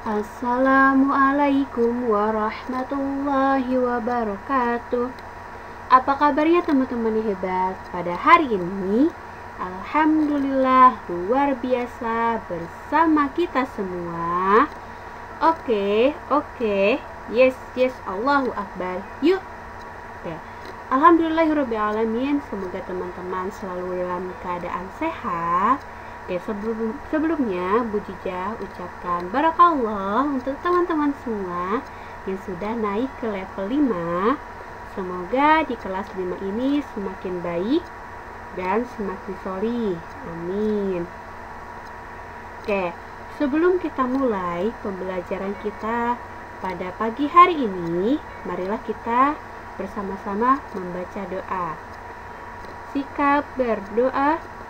Assalamualaikum warahmatullahi wabarakatuh. Apa kabarnya teman-teman yang hebat? Pada hari ini alhamdulillah luar biasa bersama kita semua. Oke, yes, Allahu Akbar. Yuk. Oke. Alhamdulillahirrabbilalamin. Semoga teman-teman selalu dalam keadaan sehat. Oke, sebelumnya Bu Jija ucapkan barakallah untuk teman-teman semua yang sudah naik ke level 5. Semoga di kelas 5 ini semakin baik dan semakin solih. Amin. Oke, sebelum kita mulai pembelajaran kita pada pagi hari ini, marilah kita bersama-sama membaca doa. Sikap berdoa.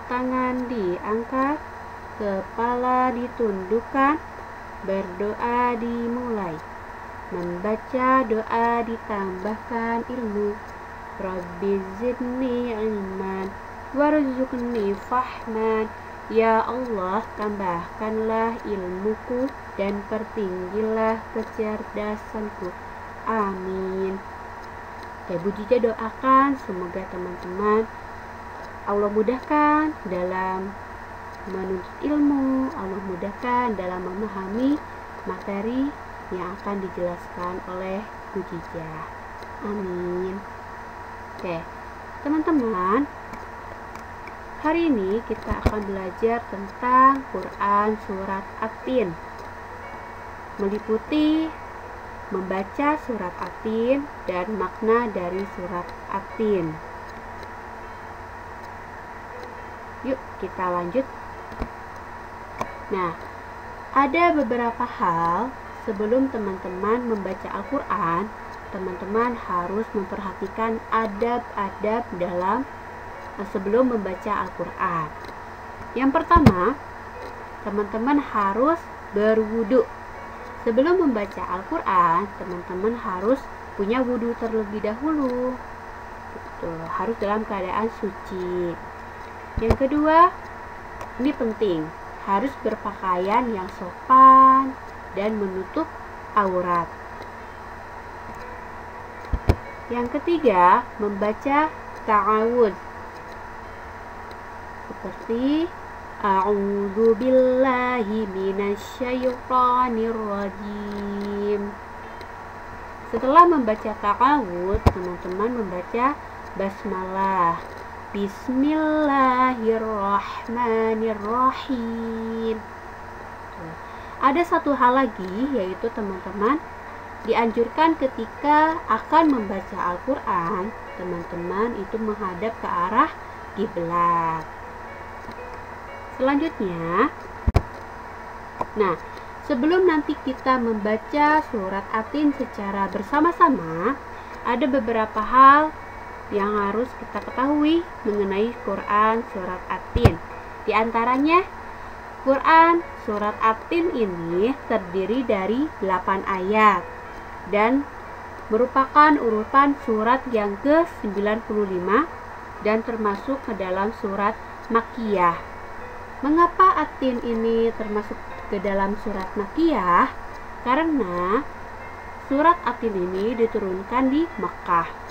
Tangan diangkat, kepala ditundukkan, berdoa dimulai. Membaca doa ditambahkan ilmu. Rabbi zidni ilman, warzuqni fahman. Ya Allah, tambahkanlah ilmuku dan pertinggilah kecerdasanku. Amin. Bu Jija doakan semoga teman-teman Allah mudahkan dalam menuntut ilmu, Allah mudahkan dalam memahami materi yang akan dijelaskan oleh Bu Jija. Amin. Oke, teman-teman, hari ini kita akan belajar tentang Quran Surat At-Tin, meliputi membaca Surat At-Tin dan makna dari Surat At-Tin. Yuk kita lanjut. Nah, ada beberapa hal sebelum teman-teman membaca Al-Quran, teman-teman harus memperhatikan adab-adab dalam sebelum membaca Al-Quran. Yang pertama, teman-teman harus berwudu. Sebelum membaca Al-Quran, teman-teman harus punya wudu terlebih dahulu. Harus dalam keadaan suci. Yang kedua, ini penting, harus berpakaian yang sopan dan menutup aurat. Yang ketiga, membaca ta'awudz seperti a'udzu billahi minasyaitonir rajim. Setelah membaca ta'awudz, teman-teman membaca basmalah. Bismillahirrahmanirrahim. Ada satu hal lagi, yaitu teman-teman dianjurkan ketika akan membaca Al-Quran, teman-teman itu menghadap ke arah kiblat. Selanjutnya, sebelum nanti kita membaca surat At-Tin secara bersama-sama, ada beberapa hal yang harus kita ketahui mengenai Quran Surat At-Tin. Di antaranya, Quran Surat At-Tin ini terdiri dari 8 ayat dan merupakan urutan surat yang ke-95 dan termasuk ke dalam surat Makkiyah. Mengapa At-Tin ini termasuk ke dalam surat Makkiyah? Karena surat At-Tin ini diturunkan di Mekah.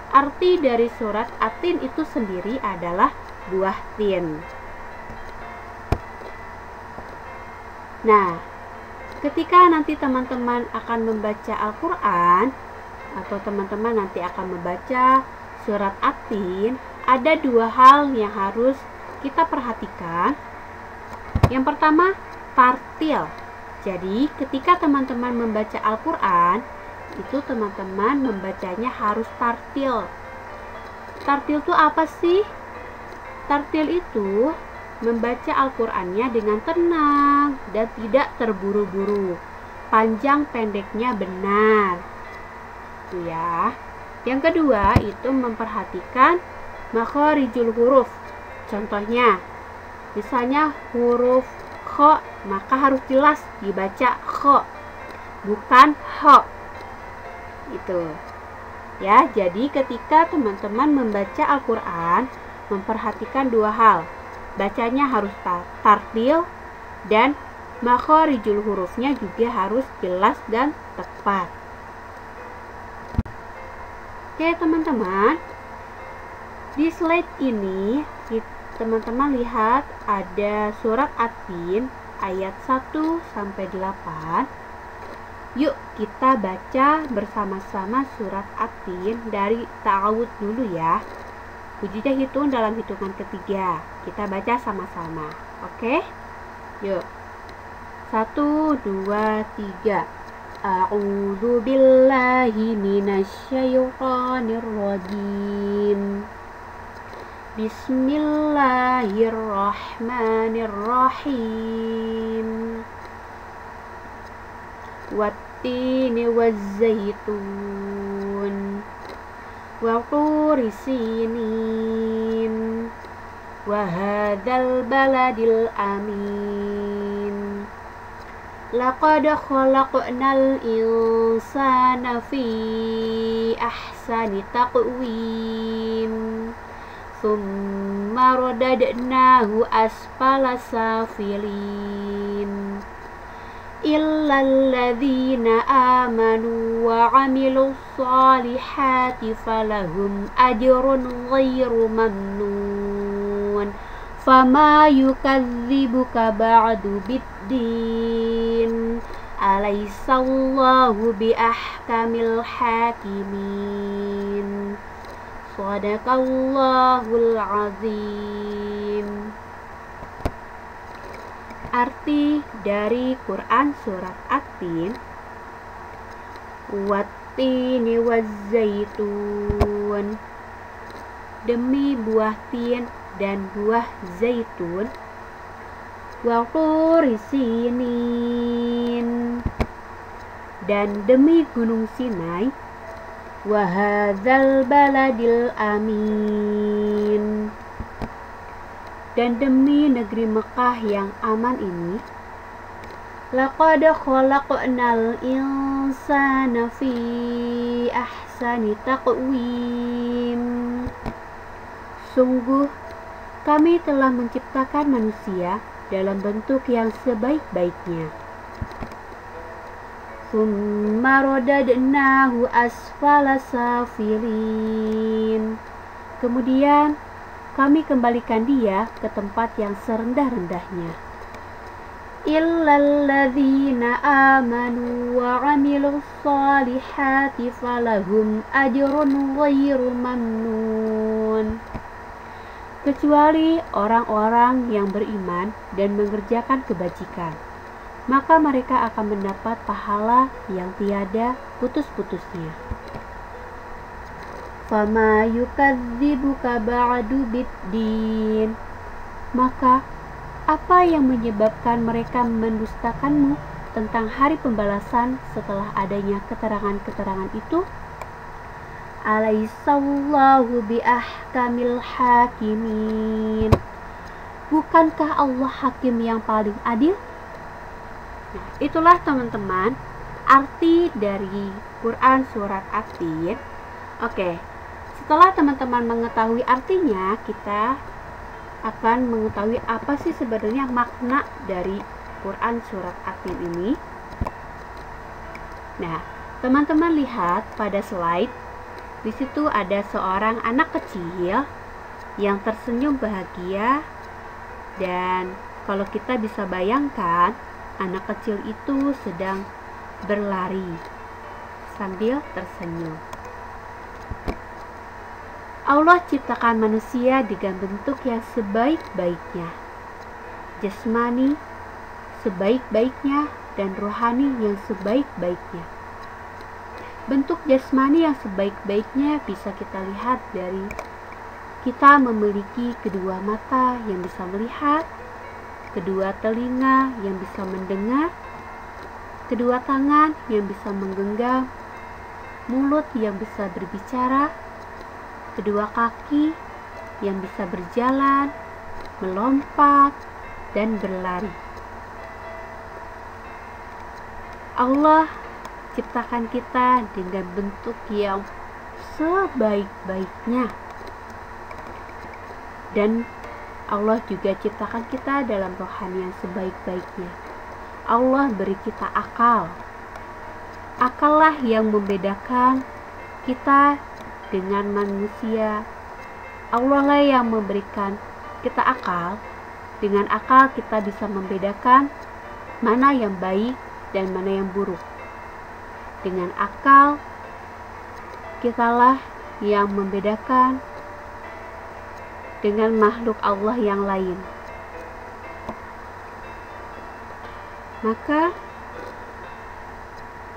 Arti dari surat At-Tin itu sendiri adalah buah tin. Nah, ketika nanti teman-teman akan membaca Al-Quran atau teman-teman nanti akan membaca surat At-Tin, ada dua hal yang harus kita perhatikan. Yang pertama, tartil. Jadi, ketika teman-teman membaca Al-Quran, itu teman-teman membacanya harus tartil. Tartil itu apa sih? Tartil itu membaca Al-Qur'annya dengan tenang dan tidak terburu-buru. Panjang pendeknya benar. Itu ya. Yang kedua itu memperhatikan makharijul huruf. Contohnya, misalnya huruf kho, maka harus jelas dibaca kho, bukan ho. Itu ya, jadi ketika teman-teman membaca Al-Quran, memperhatikan dua hal, bacanya harus tartil dan makharijul hurufnya juga harus jelas dan tepat. Oke teman-teman, di slide ini teman-teman lihat ada surat At-Tin ayat 1-8. Yuk kita baca bersama-sama surat At-Tin dari ta'awud dulu ya. Bunyinya hitung dalam hitungan ketiga. Kita baca sama-sama. Oke? Yuk. 1, 2, 3. A'udzu billahi minasyaitonir rajim. Bismillahirrahmanirrahim. Wattini wazzaitun wa turi sinin wa hadzal baladil amin. Laqad khalaqnal insana fi ahsani taqwim. Tsumma radadnahu asfala safilin. Illal ladzina amanu wa 'amilus solihati falahum ajrun ghairu mamnun. Fama yukadzibuka ba'du biddin. Alaysallahu biahkamil hakimin. Shadaqallahul azim. Arti dari Quran surat At-Tin. Wattini wazzaitun, demi buah tin dan buah zaitun. Wa turi sinin, dan demi gunung Sinai. Wa hadzal baladil amin, dan demi negeri Mekah yang aman ini. Laqad khalaqnal insana fi ahsani taqwim. Sungguh kami telah menciptakan manusia dalam bentuk yang sebaik-baiknya. Tsumma radadnahu asfala safilin. Kemudian kami kembalikan dia ke tempat yang serendah-rendahnya. Illal ladzina amanu wa 'amilus solihati falahum ajrun ghairu mamnun. Kecuali orang-orang yang beriman dan mengerjakan kebajikan, maka mereka akan mendapat pahala yang tiada putus-putusnya. Fama yukadzibuka ba'du biddin. Maka apa yang menyebabkan mereka mendustakanmu tentang hari pembalasan setelah adanya keterangan-keterangan itu? Alaysallahu biahkamil hakimin. Bukankah Allah hakim yang paling adil? Nah, itulah teman-teman arti dari Quran surat At-Tin. Oke, setelah teman-teman mengetahui artinya, kita akan mengetahui apa sih sebenarnya makna dari Quran surat At-Tin ini. Nah, teman-teman lihat pada slide. Di situ ada seorang anak kecil yang tersenyum bahagia, dan kalau kita bisa bayangkan, anak kecil itu sedang berlari sambil tersenyum. Allah ciptakan manusia dengan bentuk yang sebaik-baiknya, jasmani sebaik-baiknya dan rohani yang sebaik-baiknya. Bentuk jasmani yang sebaik-baiknya bisa kita lihat dari kita memiliki kedua mata yang bisa melihat, kedua telinga yang bisa mendengar, kedua tangan yang bisa menggenggam, mulut yang bisa berbicara, kedua kaki yang bisa berjalan, melompat, dan berlari. Allah ciptakan kita dengan bentuk yang sebaik-baiknya, dan Allah juga ciptakan kita dalam rohani yang sebaik-baiknya. Allah beri kita akal. Akallah yang membedakan kita dengan manusia. Allah lah yang memberikan kita akal. Dengan akal kita bisa membedakan mana yang baik dan mana yang buruk. Dengan akal kitalah yang membedakan dengan makhluk Allah yang lain. Maka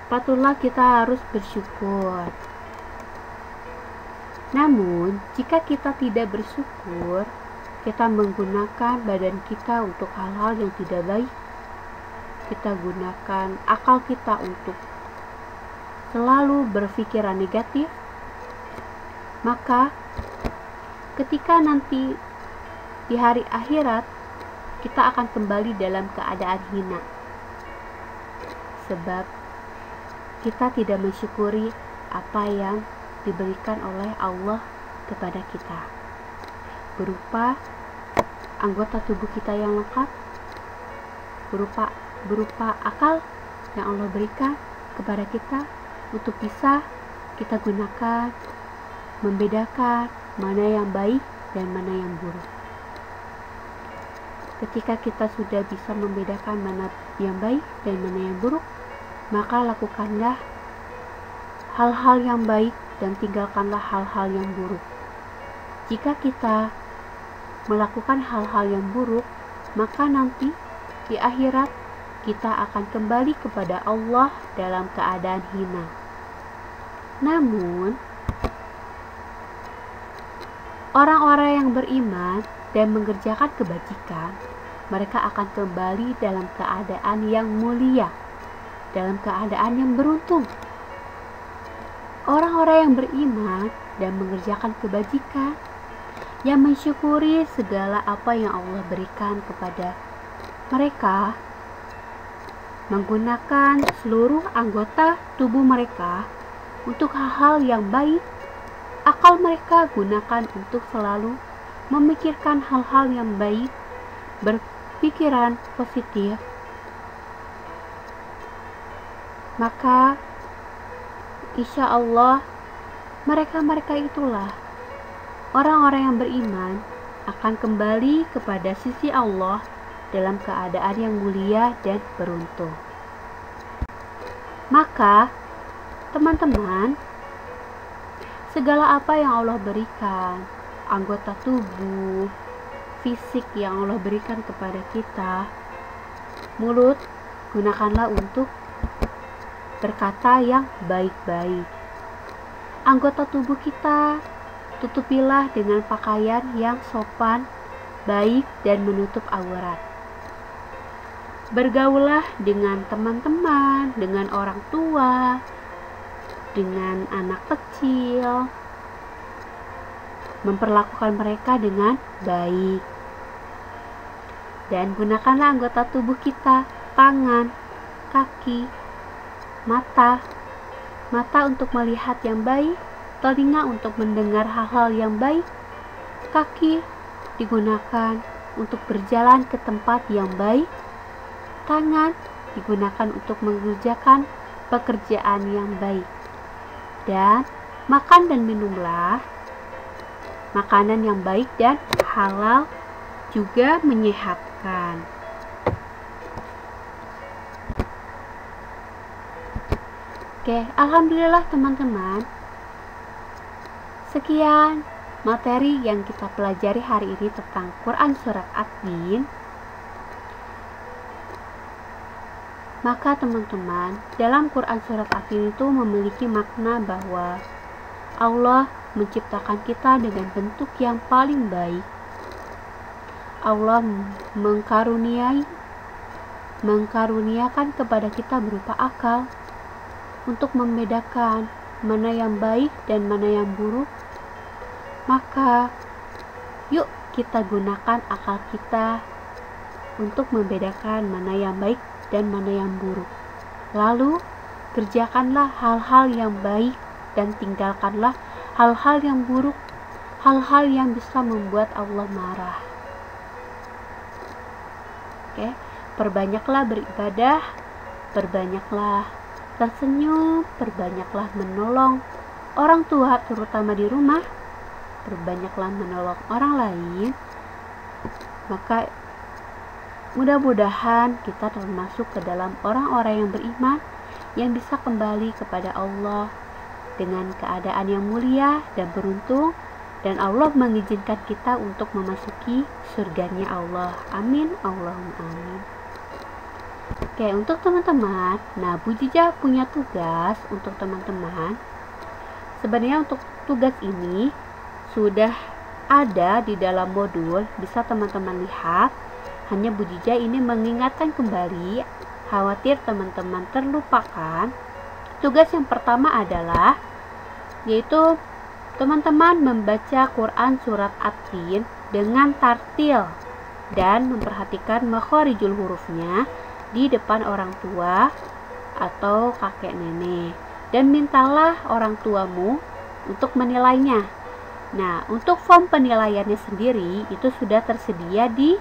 patutlah kita harus bersyukur. Namun, jika kita tidak bersyukur, kita menggunakan badan kita untuk hal-hal yang tidak baik. Kita gunakan akal kita untuk selalu berpikiran negatif. Maka, ketika nanti di hari akhirat, kita akan kembali dalam keadaan hina. Sebab kita tidak mensyukuri apa yang diberikan oleh Allah kepada kita, berupa anggota tubuh kita yang lengkap, berupa akal yang Allah berikan kepada kita untuk bisa kita gunakan membedakan mana yang baik dan mana yang buruk. Ketika kita sudah bisa membedakan mana yang baik dan mana yang buruk, maka lakukanlah hal-hal yang baik dan tinggalkanlah hal-hal yang buruk. Jika kita melakukan hal-hal yang buruk, maka nanti di akhirat kita akan kembali kepada Allah dalam keadaan hina. Namun, orang-orang yang beriman dan mengerjakan kebajikan, mereka akan kembali dalam keadaan yang mulia, dalam keadaan yang beruntung. Orang-orang yang beriman dan mengerjakan kebajikan, yang mensyukuri segala apa yang Allah berikan kepada mereka, menggunakan seluruh anggota tubuh mereka untuk hal-hal yang baik. Akal mereka gunakan untuk selalu memikirkan hal-hal yang baik, berpikiran positif. Maka insya Allah mereka itulah orang-orang yang beriman akan kembali kepada sisi Allah dalam keadaan yang mulia dan beruntung. Maka teman-teman, segala apa yang Allah berikan, anggota tubuh, fisik yang Allah berikan kepada kita, mulut gunakanlah untuk berkata yang baik-baik. Anggota tubuh kita tutupilah dengan pakaian yang sopan, baik, dan menutup aurat. Bergaullah dengan teman-teman, dengan orang tua, dengan anak kecil. Memperlakukan mereka dengan baik. Dan gunakanlah anggota tubuh kita, tangan, kaki, mata untuk melihat yang baik, telinga untuk mendengar hal-hal yang baik, kaki digunakan untuk berjalan ke tempat yang baik, tangan digunakan untuk mengerjakan pekerjaan yang baik, dan makan dan minumlah makanan yang baik dan halal, juga menyehatkan. Oke, alhamdulillah teman-teman. Sekian materi yang kita pelajari hari ini tentang Quran Surat At-Tin. Maka teman-teman, dalam Quran Surat At-Tin itu memiliki makna bahwa Allah menciptakan kita dengan bentuk yang paling baik. Allah mengkaruniakan kepada kita berupa akal untuk membedakan mana yang baik dan mana yang buruk. Maka yuk kita gunakan akal kita untuk membedakan mana yang baik dan mana yang buruk. Lalu kerjakanlah hal-hal yang baik dan tinggalkanlah hal-hal yang buruk, hal-hal yang bisa membuat Allah marah. Oke, Perbanyaklah beribadah, perbanyaklah tersenyum, perbanyaklah menolong orang tua terutama di rumah, perbanyaklah menolong orang lain. Maka mudah-mudahan kita termasuk ke dalam orang-orang yang beriman yang bisa kembali kepada Allah dengan keadaan yang mulia dan beruntung, dan Allah mengizinkan kita untuk memasuki surganya Allah. Amin, Allahumma amin. Oke, untuk teman-teman, nah Bu Jija punya tugas untuk teman-teman. Sebenarnya untuk tugas ini sudah ada di dalam modul, bisa teman-teman lihat. Hanya Bu Jija ini mengingatkan kembali, khawatir teman-teman terlupakan. Tugas yang pertama adalah yaitu teman-teman membaca Quran surat At-Tin dengan tartil dan memperhatikan makharijul hurufnya di depan orang tua atau kakek nenek, dan mintalah orang tuamu untuk menilainya. Nah, untuk form penilaiannya sendiri itu sudah tersedia di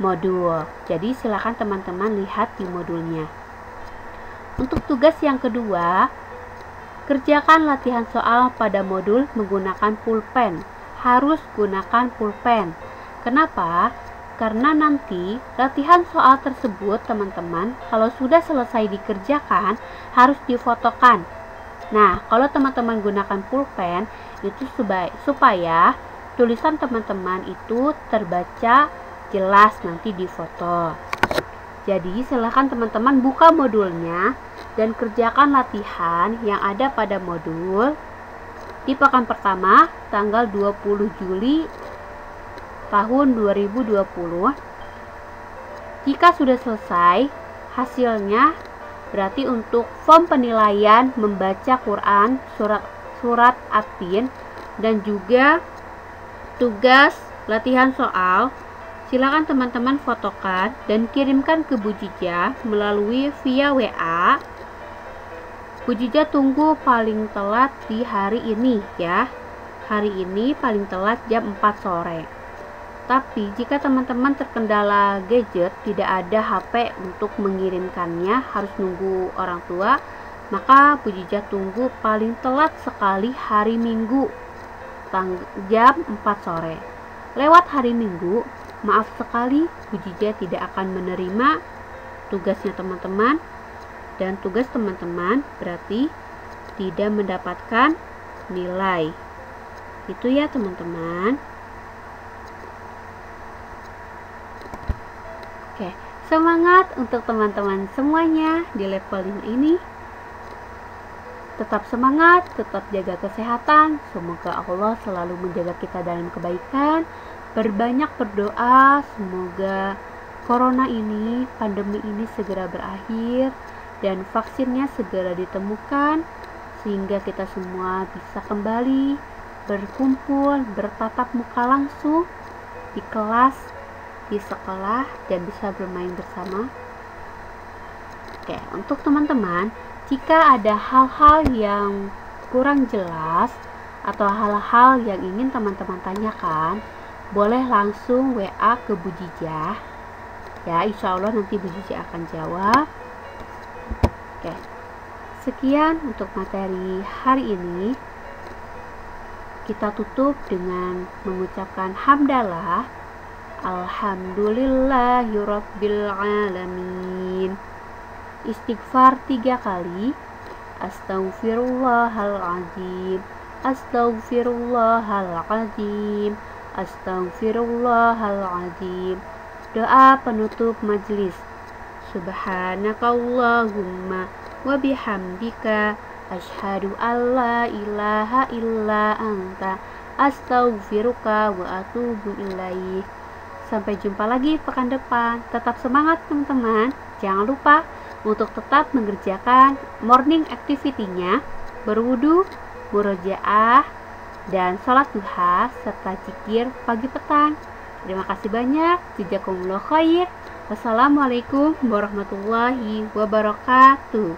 modul, jadi silakan teman-teman lihat di modulnya. Untuk tugas yang kedua, kerjakan latihan soal pada modul menggunakan pulpen. Harus gunakan pulpen. Kenapa? Karena nanti latihan soal tersebut teman-teman kalau sudah selesai dikerjakan harus difotokan. Nah, kalau teman-teman gunakan pulpen itu supaya tulisan teman-teman itu terbaca jelas nanti difoto. Jadi silahkan teman-teman buka modulnya dan kerjakan latihan yang ada pada modul di pekan pertama tanggal 20 Juli tahun 2020. Jika sudah selesai, hasilnya berarti untuk form penilaian membaca Quran surat At-Tin dan juga tugas latihan soal, silakan teman-teman fotokan dan kirimkan ke Bu Jija melalui via WA. Bu Jija tunggu paling telat di hari ini ya. Hari ini paling telat jam 4 sore. Tapi jika teman-teman terkendala gadget, tidak ada HP untuk mengirimkannya, harus nunggu orang tua, maka Bu Jija tunggu paling telat sekali hari Minggu jam 4 sore. Lewat hari Minggu, maaf sekali Bu Jija tidak akan menerima tugasnya teman-teman, dan tugas teman-teman berarti tidak mendapatkan nilai. Itu ya teman-teman. Oke, semangat untuk teman-teman semuanya di level 5 ini. Tetap semangat, tetap jaga kesehatan. Semoga Allah selalu menjaga kita dalam kebaikan. Berbanyak berdoa, semoga corona ini, pandemi ini segera berakhir dan vaksinnya segera ditemukan, sehingga kita semua bisa kembali berkumpul, bertatap muka langsung di kelas, di sekolah, dan bisa bermain bersama. Oke, untuk teman-teman, jika ada hal-hal yang kurang jelas atau hal-hal yang ingin teman-teman tanyakan, boleh langsung WA ke Bu Jija ya, insya Allah nanti Bu Jija akan jawab. Oke, sekian untuk materi hari ini. Kita tutup dengan mengucapkan hamdalah, alhamdulillahirabbil alamin. Istighfar 3 kali. Astaghfirullahaladzim, astaghfirullahaladzim, astaghfirullahaladzim. Doa penutup majelis. Subhanakallahumma wa bihamdika asyhadu alla ilaha illa anta astaghfiruka wa atubu ilaih. Sampai jumpa lagi pekan depan. Tetap semangat teman-teman. Jangan lupa untuk tetap mengerjakan morning activity-nya, berwudu, murojaah, dan sholat duha serta zikir pagi petang. Terima kasih banyak. Jazakumullah khair. Wassalamualaikum warahmatullahi wabarakatuh.